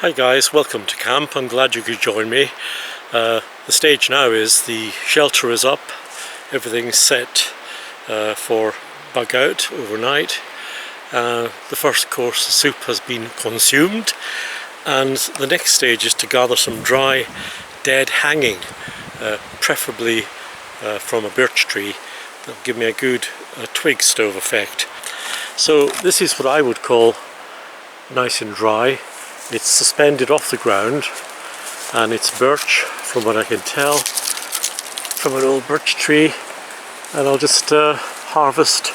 Hi guys, welcome to camp. I'm glad you could join me. The stage now is the shelter is up, everything's set for bug out overnight. The first course of soup has been consumed, and the next stage is to gather some dry dead hanging, preferably from a birch tree. That'll give me a good twig stove effect. So this is what I would call nice and dry. It's suspended off the ground and it's birch, from what I can tell, from an old birch tree, and I'll just harvest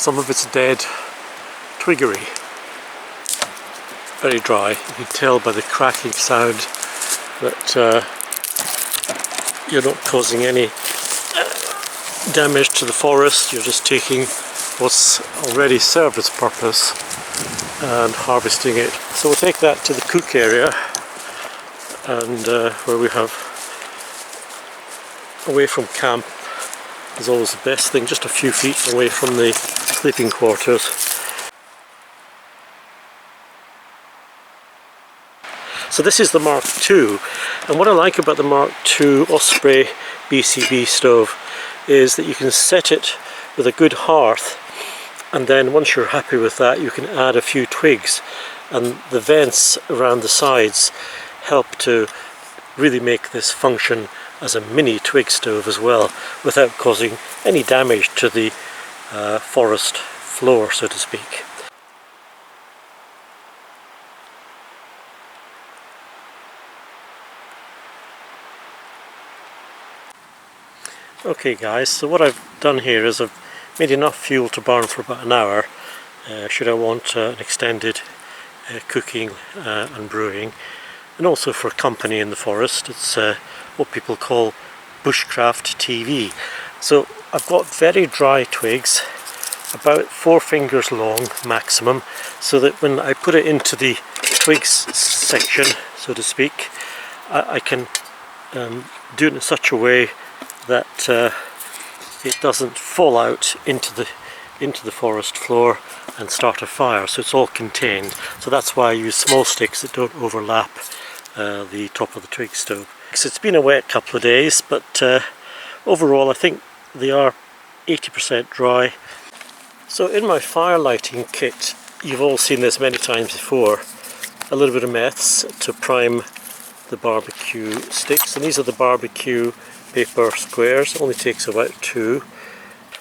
some of its dead twiggery. Very dry. You can tell by the cracking sound that you're not causing any damage to the forest. You're just taking what's already served its purpose and harvesting it. So we'll take that to the cook area, and where we have, away from camp is always the best thing, just a few feet away from the sleeping quarters. So this is the Mark II, and what I like about the Mark II Osprey BCB stove is that you can set it with a good hearth, and then once you're happy with that you can add a few twigs, and the vents around the sides help to really make this function as a mini twig stove as well, without causing any damage to the forest floor, so to speak. Okay guys, so what I've done here is I've made enough fuel to burn for about an hour, should I want an extended cooking and brewing, and also for company in the forest. It's what people call bushcraft TV. So I've got very dry twigs, about 4 fingers long maximum, so that when I put it into the twigs section, so to speak, I can do it in such a way that it doesn't fall out into the forest floor and start a fire, so it's all contained. So that's why I use small sticks that don't overlap the top of the twig stove. So it's been a wet couple of days, but overall I think they are 80% dry. So in my fire lighting kit, you've all seen this many times before, a little bit of meths to prime the barbecue sticks, and these are the barbecue paper squares. It only takes about 2.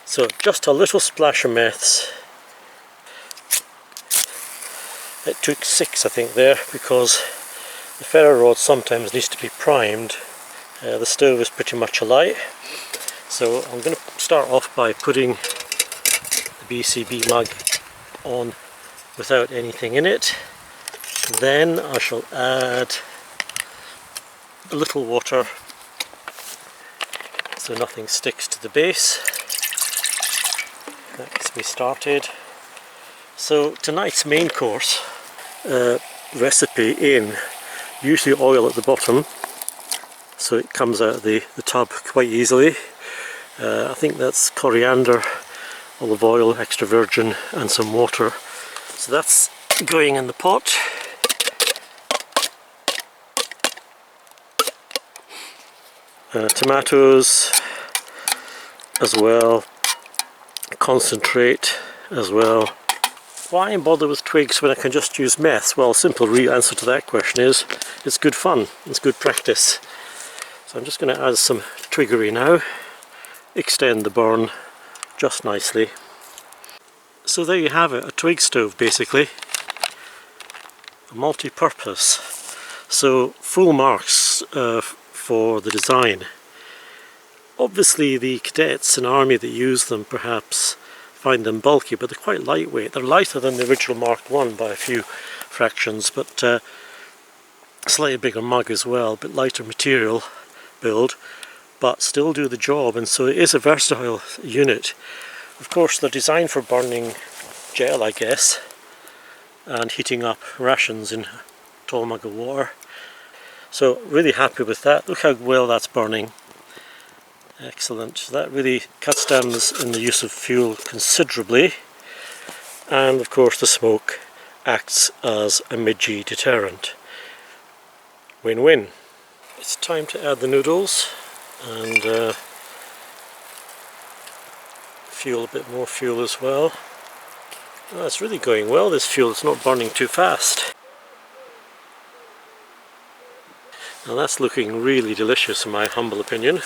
So just a little splash of meths. It took 6 I think there, because the ferro rod sometimes needs to be primed. The stove is pretty much alight, so I'm going to start off by putting the BCB mug on without anything in it. Then I shall add a little water so nothing sticks to the base. That gets me started. So tonight's main course recipe in, usually oil at the bottom, so it comes out of the tub quite easily. I think that's coriander, olive oil, extra virgin, and some water. So that's going in the pot. Tomatoes as well, concentrate as well. Why bother with twigs when I can just use meths? Well, simple answer to that question is it's good fun, it's good practice. So I'm just going to add some twiggery now, extend the burn just nicely. So there you have it, a twig stove basically, a multi-purpose. So full marks for the design. Obviously the cadets and army that use them perhaps find them bulky, but they're quite lightweight. They're lighter than the original Mark I by a few fractions, but slightly bigger mug as well, but lighter material build, but still do the job, and so it is a versatile unit. Of course they're designed for burning gel, I guess, and heating up rations in a tall mug of water. So really happy with that. Look how well that's burning. Excellent. So that really cuts down in the use of fuel considerably, and of course the smoke acts as a midgy deterrent. Win-win. It's time to add the noodles and a bit more fuel as well. Oh, it's really going well, this fuel. It's not burning too fast. Now that's looking really delicious in my humble opinion.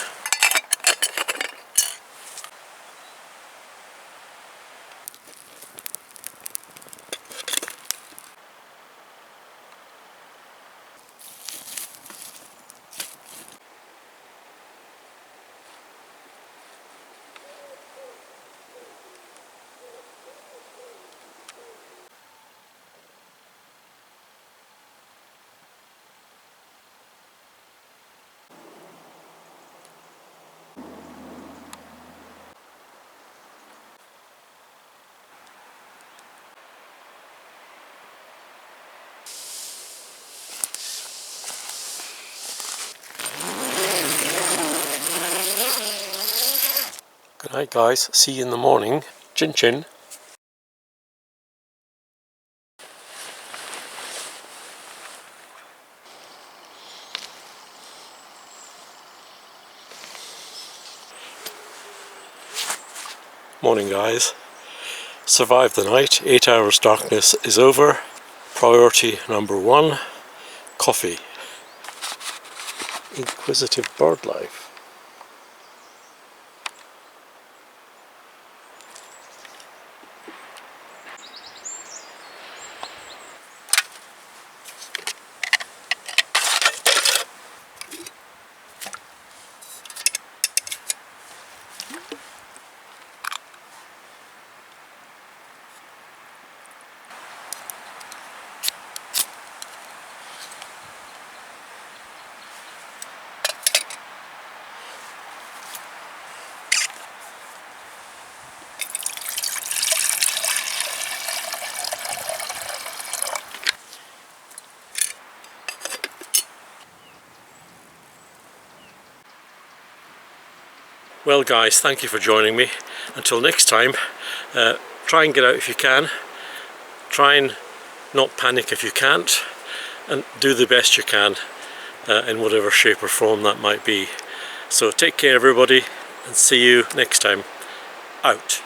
Good night guys, see you in the morning. Chin chin. Morning guys. Survived the night, 8 hours darkness is over. Priority number 1, coffee. Inquisitive bird life. Well guys, thank you for joining me. Until next time, try and get out if you can. Try and not panic if you can't. And do the best you can in whatever shape or form that might be. So take care everybody and see you next time. Out.